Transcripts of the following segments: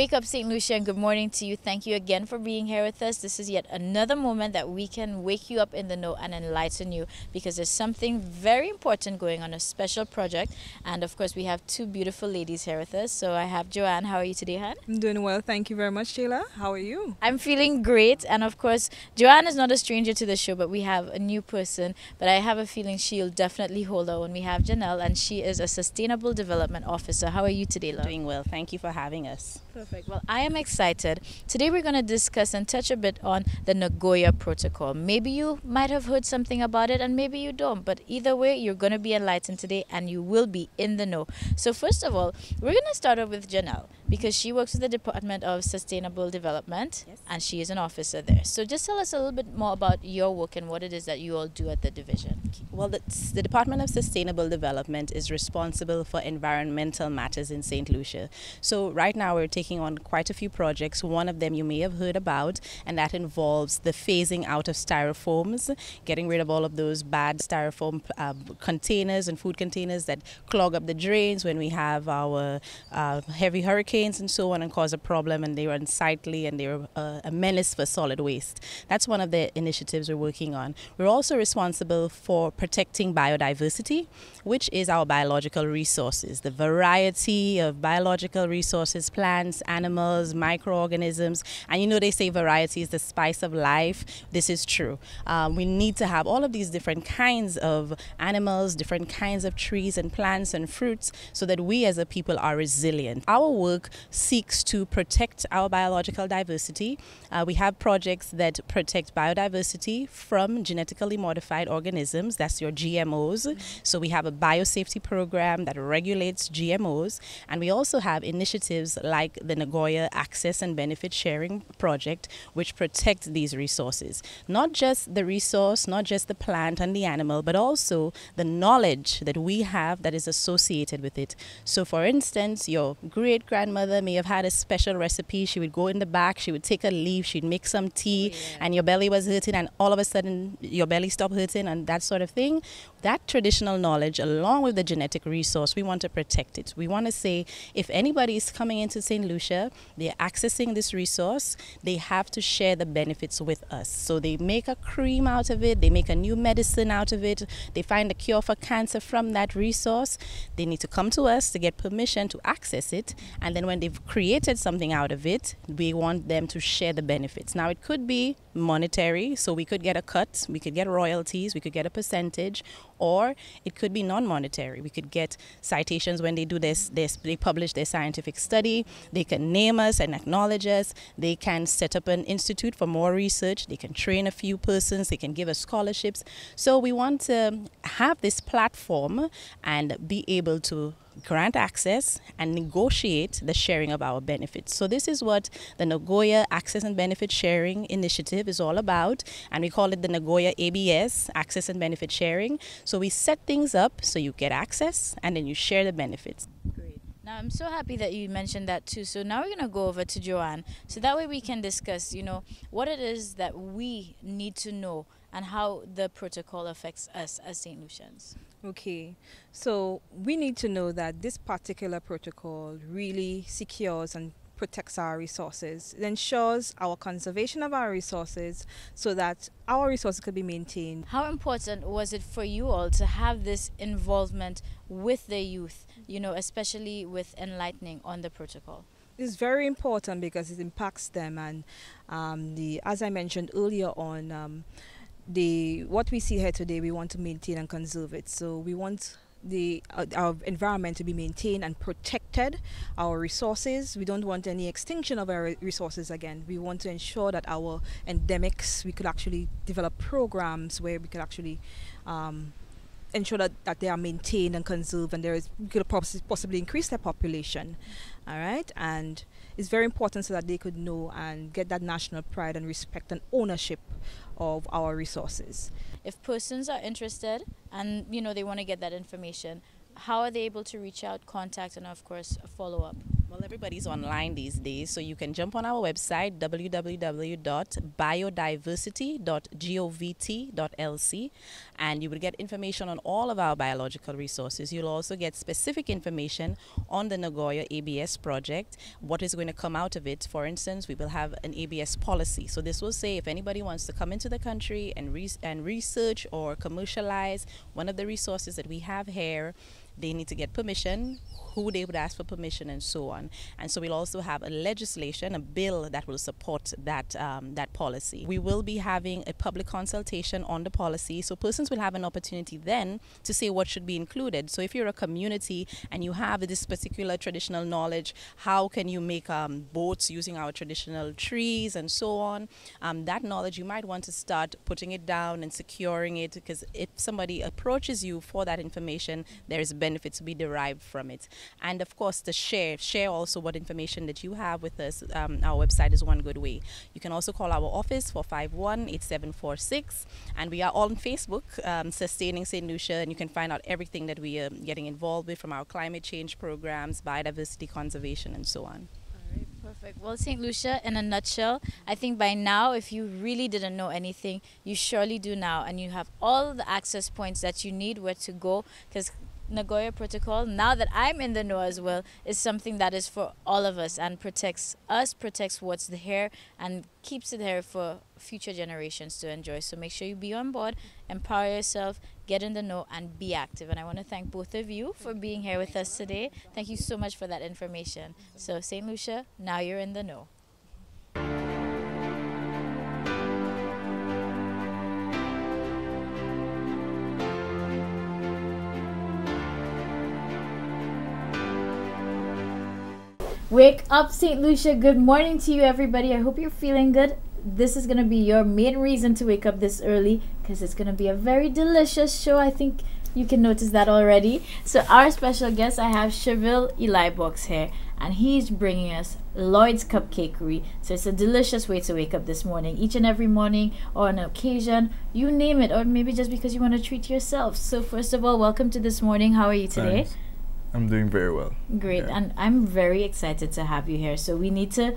Wake up, St. Lucia, and good morning to you. Thank you again for being here with us. This is yet another moment that we can wake you up in the know and enlighten you, because there's something very important going on, a special project. And of course, we have two beautiful ladies here with us. So I have Joanne. How are you today, Han? I'm doing well, thank you very much, Sheila. How are you? I'm feeling great. And of course, Joanne is not a stranger to the show, but we have a new person. But I have a feeling she'll definitely hold her when we have Janelle, and she is a Sustainable Development Officer. How are you today, love? Doing well. Thank you for having us. Perfect. Well, I am excited. Today we're going to discuss and touch a bit on the Nagoya Protocol. Maybe you might have heard something about it and maybe you don't, but either way, you're going to be enlightened today and you will be in the know. So first of all, we're going to start off with Janelle, because she works with the Department of Sustainable Development. Yes. And she is an officer there. So just tell us a little bit more about your work and what it is that you all do at the division. Well, the Department of Sustainable Development is responsible for environmental matters in St. Lucia. So right now we're taking on quite a few projects. One of them you may have heard about, and that involves the phasing out of styrofoams, getting rid of all of those bad styrofoam containers and food containers that clog up the drains when we have our heavy hurricanes and so on, and cause a problem, and they are unsightly and they're a menace for solid waste. That's one of the initiatives we're working on. We're also responsible for protecting biodiversity, which is our biological resources, the variety of biological resources, plants, animals, microorganisms. And you know, they say variety is the spice of life. This is true. We need to have all of these different kinds of animals, different kinds of trees and plants and fruits, so that we as a people are resilient. Our work seeks to protect our biological diversity. We have projects that protect biodiversity from genetically modified organisms. That's your GMOs. So we have a biosafety program that regulates GMOs. And we also have initiatives like the Nagoya Access and Benefit Sharing Project, which protect these resources. Not just the resource, not just the plant and the animal, but also the knowledge that we have that is associated with it. So for instance, your great-grandmother may have had a special recipe. She would go in the back, she would take a leaf, she'd make some tea, and your belly was hurting, and all of a sudden your belly stopped hurting, and that sort of thing. That traditional knowledge, along with the genetic resource, we want to protect it. We want to say, if anybody is coming into St. Lucia, they're accessing this resource, they have to share the benefits with us. So they make a cream out of it, they make a new medicine out of it, they find a cure for cancer from that resource. They need to come to us to get permission to access it, and then when they've created something out of it, we want them to share the benefits. Now, it could be monetary, so we could get a cut, we could get royalties, we could get a percentage, or it could be non-monetary. We could get citations when they do this, they publish their scientific study. They can name us and acknowledge us. They can set up an institute for more research. They can train a few persons. They can give us scholarships. So we want to have this platform and be able to grant access and negotiate the sharing of our benefits. So this is what the Nagoya Access and Benefit Sharing Initiative is all about, and we call it the Nagoya ABS, Access and Benefit Sharing. So we set things up so you get access and then you share the benefits. Great. Now, I'm so happy that you mentioned that too. So now we're going to go over to Joanne. So that way we can discuss, what it is that we need to know and how the protocol affects us as St. Lucians. Okay, so we need to know that this particular protocol really secures and protects our resources. It ensures our conservation of our resources so that our resources could be maintained. How important was it for you all to have this involvement with the youth, especially with enlightening on the protocol? It's very important because it impacts them, and as I mentioned earlier on, what we see here today, we want to maintain and conserve it. So we want our environment to be maintained and protected, our resources. We don't want any extinction of our resources again. We want to ensure that our endemics, we could actually develop programs where we could actually ensure that they are maintained and conserved, and we could possibly increase their population. All right, and it's very important so that they could know and get that national pride and respect and ownership of our resources. If persons are interested and they want to get that information, how are they able to reach out, contact, and of course follow up? Well, everybody's online these days, so you can jump on our website www.biodiversity.govt.lc, and you will get information on all of our biological resources. You'll also get specific information on the Nagoya ABS project, what is going to come out of it. For instance, we will have an ABS policy. So this will say if anybody wants to come into the country and research or commercialize one of the resources that we have here, they need to get permission, who they would ask for permission, and so on. And so we'll also have a legislation, a bill that will support that that policy. We will be having a public consultation on the policy, so persons will have an opportunity then to say what should be included. So if you're a community and you have this particular traditional knowledge, how can you make boats using our traditional trees and so on, that knowledge, you might want to start putting it down and securing it, because if somebody approaches you for that information, there is benefit to be derived from it. And of course, to share also what information that you have with us. Our website is one good way. You can also call our office 451-8746, and we are all on Facebook, Sustaining St. Lucia, and you can find out everything that we are getting involved with, from our climate change programs, biodiversity conservation, and so on. Perfect. Well, St. Lucia, in a nutshell, I think by now, if you really didn't know anything, you surely do now, and you have all the access points that you need, where to go, because Nagoya Protocol, now that I'm in the know as well, is something that is for all of us and protects us, protects what's here, and keeps it here for future generations to enjoy. So make sure you be on board, empower yourself, get in the know, and be active. And I want to thank both of you for being here with us today. Thank you so much for that information. So St. Lucia, now you're in the know. Wake up, St. Lucia. Good morning to you, everybody. I hope you're feeling good. This is going to be your main reason to wake up this early, because it's going to be a very delicious show. I think you can notice that already. So our special guest, I have Cheville Elibox here, and he's bringing us Lloyd's Cupcakery. So it's a delicious way to wake up this morning, each and every morning, or on occasion, you name it, or maybe just because you want to treat yourself. So first of all, welcome to this morning. How are you today? Thanks. I'm doing very well. Great. Yeah. And I'm very excited to have you here. So we need to,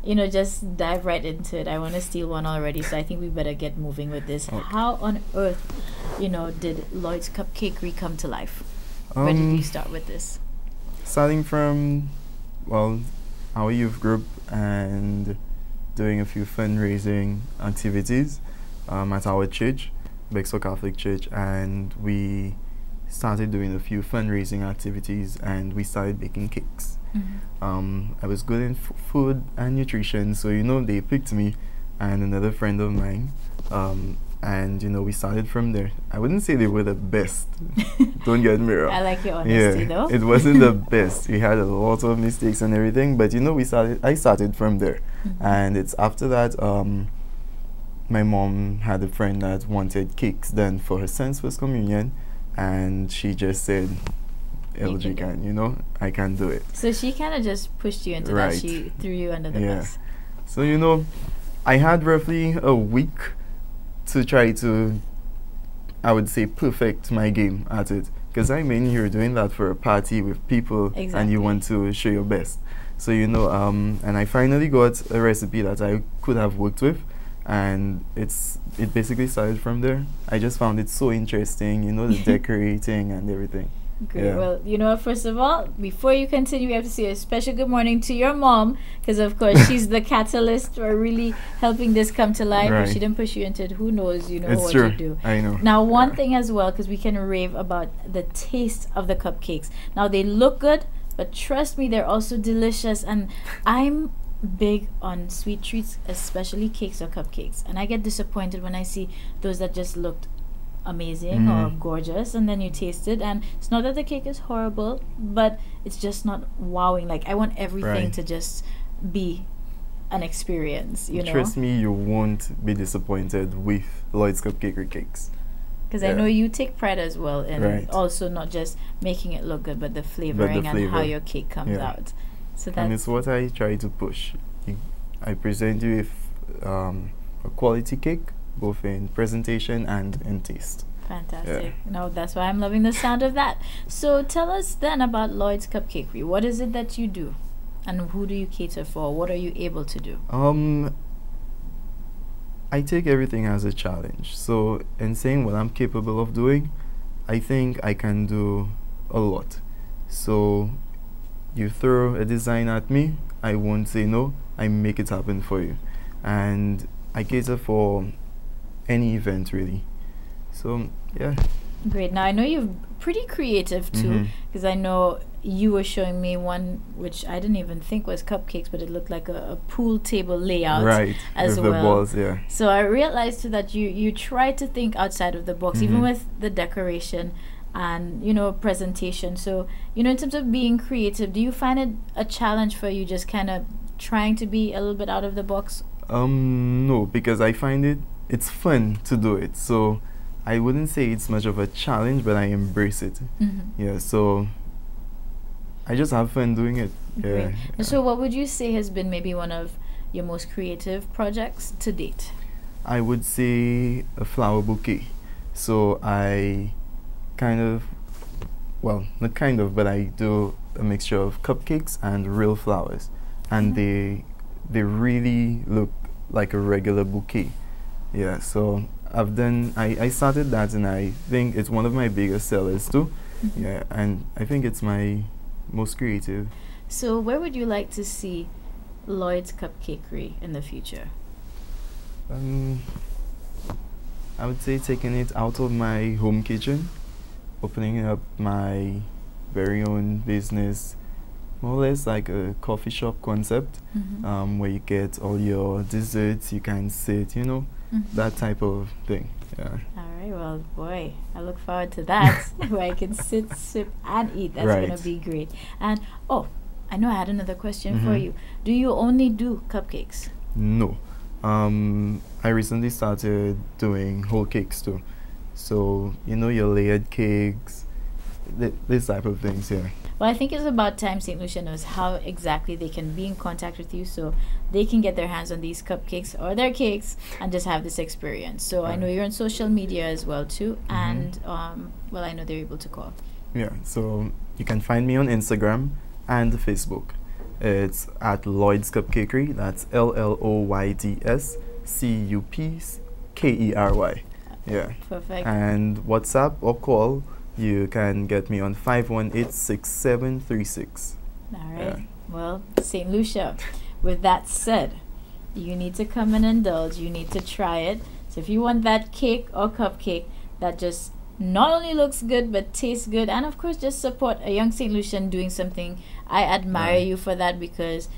just dive right into it. I want to steal one already, so I think we better get moving with this. Okay. How on earth, did Lloyd's Cupcakery come to life? Where did you start with this? Starting from, our youth group and doing a few fundraising activities at our church, Bexar Catholic Church, and we started doing a few fundraising activities, and we started baking cakes. Mm-hmm. I was good in food and nutrition, so they picked me and another friend of mine, and we started from there. I wouldn't say they were the best. Don't get me wrong. I like your honesty, though. It wasn't the best. We had a lot of mistakes and everything, but I started from there. Mm-hmm. And it's after that, my mom had a friend that wanted cakes done for her son's first communion, and she just said, LG can, I can do it. So she kind of just pushed you into that. She threw you under the bus. So, I had roughly a week to try to, I would say, perfect my game at it. Because you're doing that for a party with people, and you want to show your best. So, and I finally got a recipe that I could have worked with, and it basically started from there. I just found it so interesting, the decorating and everything. Great. Yeah. Well, first of all, before you continue, we have to say a special good morning to your mom, because of course she's the catalyst for really helping this come to life. Right. If she didn't push you into it, who knows, it's what true. you do. I know. Now, one thing as well, because we can rave about the taste of the cupcakes. Now, they look good, but trust me, they're also delicious. And I'm big on sweet treats, especially cakes or cupcakes, and I get disappointed when I see those that just looked amazing or gorgeous, and then you taste it, and it's not that the cake is horrible, but it's just not wowing. Like, I want everything to just be an experience, Trust me, you won't be disappointed with Lloyd's Cupcakery cakes. Because I know you take pride as well in also not just making it look good, but the flavoring and how your cake comes out. So and it's what I try to push. I present you with a quality cake, both in presentation and in taste. Fantastic. No, that's why I'm loving the sound of that. So tell us then about Lloyd's Cupcakery. What is it that you do? And who do you cater for? What are you able to do? I take everything as a challenge. So, in saying what I'm capable of doing, I think I can do a lot. So, you throw a design at me, I won't say no, I make it happen for you. And I cater for any event really. So, yeah. Great. Now I know you're pretty creative too, because I know you were showing me one which I didn't even think was cupcakes, but it looked like a pool table layout Right, as with well. the balls, yeah. So I realized too that you try to think outside of the box, even with the decoration and presentation. So in terms of being creative, do you find it a challenge for you just kind of trying to be a little bit out of the box? No, because I find it's fun to do it. So I wouldn't say it's much of a challenge, but I embrace it. Yeah, so I just have fun doing it. Great. Yeah. So what would you say has been maybe one of your most creative projects to date? I would say a flower bouquet. So I not kind of, but I do a mixture of cupcakes and real flowers. And they really look like a regular bouquet. Yeah, so I started that, and I think it's one of my biggest sellers too. Yeah, and I think it's my most creative. So where would you like to see Lloyd's Cupcakery in the future? I would say taking it out of my home kitchen, opening up my very own business, more or less like a coffee shop concept, where you get all your desserts, you can sit, that type of thing. Yeah. All right, well, boy, I look forward to that, where I can sit, sip, and eat. That's Right. going to be great. And, I know I had another question for you. Do you only do cupcakes? No. I recently started doing whole cakes too. So, your layered cakes, this type of things, yeah. Well, I think it's about time St. Lucia knows how exactly they can be in contact with you so they can get their hands on these cupcakes or their cakes and just have this experience. So I know you're on social media as well too, and I know they're able to call. Yeah, so you can find me on Instagram and Facebook. It's at Lloyd's Cupcakery. That's LLOYDSCUPKERY. Yeah. Perfect. And WhatsApp or call, you can get me on 518-6736. All right. Yeah. Well, St. Lucia, with that said, you need to come and indulge. You need to try it. So if you want that cake or cupcake that just not only looks good but tastes good, and of course just support a young St. Lucian doing something, I admire you for that, because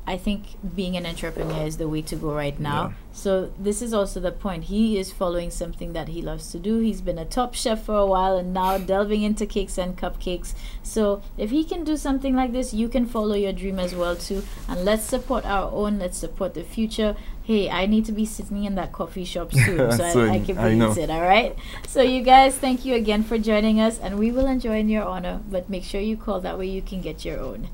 I think being an entrepreneur is the way to go right now. Yeah. So this is also the point. He is following something that he loves to do. He's been a top chef for a while and now delving into cakes and cupcakes. So if he can do something like this, you can follow your dream as well too. And let's support our own. Let's support the future. Hey, I need to be sitting in that coffee shop soon, so I can visit it, all right? So you guys, thank you again for joining us, and we will enjoy in your honor, but make sure you call, that way you can get your own.